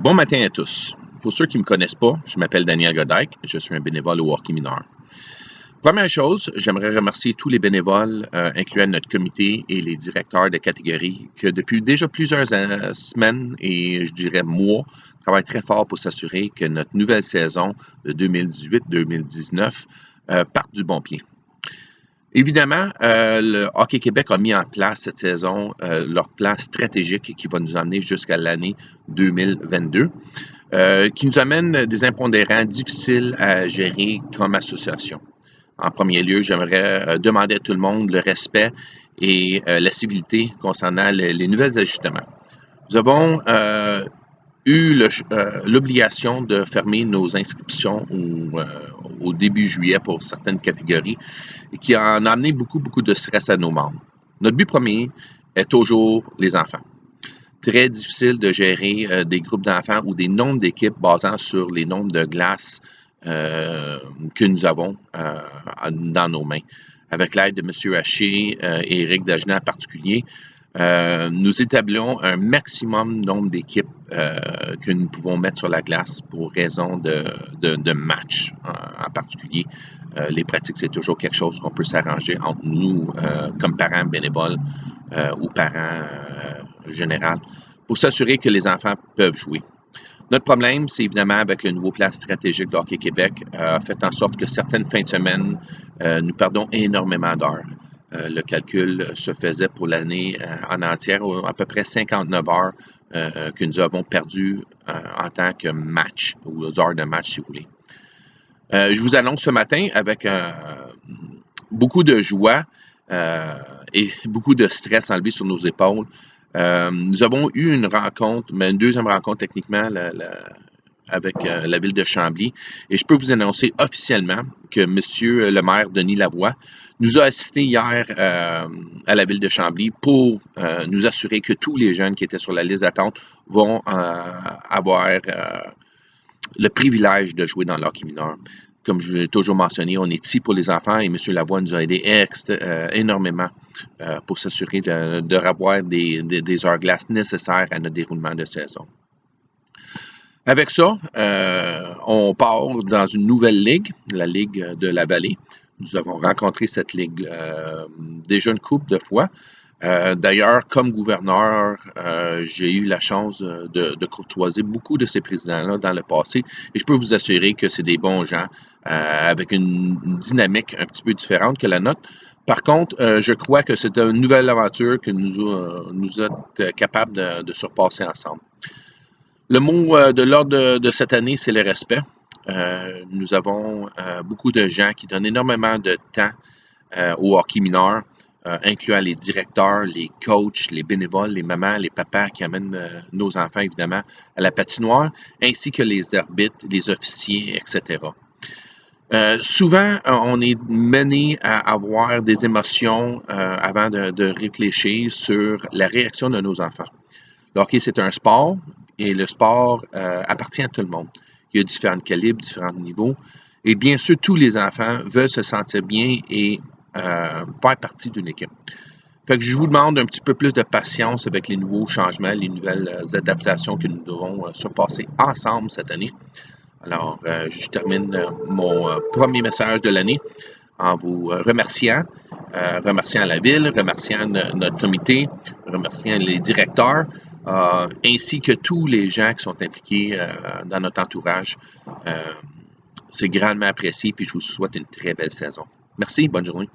Bon matin à tous. Pour ceux qui ne me connaissent pas, je m'appelle Daniel Godek, je suis un bénévole au hockey mineur. Première chose, j'aimerais remercier tous les bénévoles, incluant notre comité et les directeurs de catégorie, que depuis déjà plusieurs semaines et je dirais mois, travaillent très fort pour s'assurer que notre nouvelle saison de 2018-2019 parte du bon pied. Évidemment, le Hockey Québec a mis en place cette saison leur plan stratégique qui va nous emmener jusqu'à l'année 2022, qui nous amène des impondérants difficiles à gérer comme association. En premier lieu, j'aimerais demander à tout le monde le respect et la civilité concernant les nouvelles ajustements. Nous avons eu l'obligation de fermer nos inscriptions au début juillet pour certaines catégories et qui en a amené beaucoup de stress à nos membres. Notre but premier est toujours les enfants. Très difficile de gérer des groupes d'enfants ou des nombres d'équipes basant sur les nombres de glaces que nous avons dans nos mains. Avec l'aide de M. Haché et Éric Dagenet en particulier, nous établissons un maximum nombre d'équipes que nous pouvons mettre sur la glace pour raison de match en particulier. Les pratiques, c'est toujours quelque chose qu'on peut s'arranger entre nous comme parents bénévoles ou parents généraux pour s'assurer que les enfants peuvent jouer. Notre problème, c'est évidemment avec le nouveau plan stratégique de Hockey Québec, a fait en sorte que certaines fins de semaine, nous perdons énormément d'heures. Le calcul se faisait pour l'année en entière, à peu près 59 heures que nous avons perdues en tant que match, ou aux heures de match, si vous voulez. Je vous annonce ce matin avec beaucoup de joie et beaucoup de stress enlevé sur nos épaules. Nous avons eu une rencontre, mais une deuxième rencontre techniquement avec la ville de Chambly. Et je peux vous annoncer officiellement que M. le maire Denis Lavoie nous a assisté hier à la ville de Chambly pour nous assurer que tous les jeunes qui étaient sur la liste d'attente vont avoir le privilège de jouer dans l'hockey mineur. Comme je l'ai toujours mentionné, on est ici pour les enfants et M. Lavoie nous a aidé énormément pour s'assurer de revoir des heures glaces nécessaires à notre déroulement de saison. Avec ça, on part dans une nouvelle ligue, la Ligue de la Vallée. Nous avons rencontré cette ligue déjà une couple de fois. D'ailleurs, comme gouverneur, j'ai eu la chance de courtoiser beaucoup de ces présidents-là dans le passé et je peux vous assurer que c'est des bons gens avec une dynamique un petit peu différente que la nôtre. Par contre, je crois que c'est une nouvelle aventure que nous êtes capables de surpasser ensemble. Le mot de l'ordre de cette année, c'est le respect. Nous avons beaucoup de gens qui donnent énormément de temps au hockey mineur, incluant les directeurs, les coachs, les bénévoles, les mamans, les papas qui amènent nos enfants, évidemment, à la patinoire, ainsi que les arbitres, les officiers, etc. Souvent, on est mené à avoir des émotions avant de réfléchir sur la réaction de nos enfants. Le hockey, c'est un sport et le sport appartient à tout le monde. Il y a différents calibres, différents niveaux. Et bien sûr, tous les enfants veulent se sentir bien et faire partie d'une équipe. Fait que je vous demande un petit peu plus de patience avec les nouveaux changements, les nouvelles adaptations que nous devons surpasser ensemble cette année. Alors, je termine mon premier message de l'année en vous remerciant, remerciant la ville, remerciant notre comité, remerciant les directeurs, ainsi que tous les gens qui sont impliqués dans notre entourage. C'est grandement apprécié, puis je vous souhaite une très belle saison. Merci, bonne journée.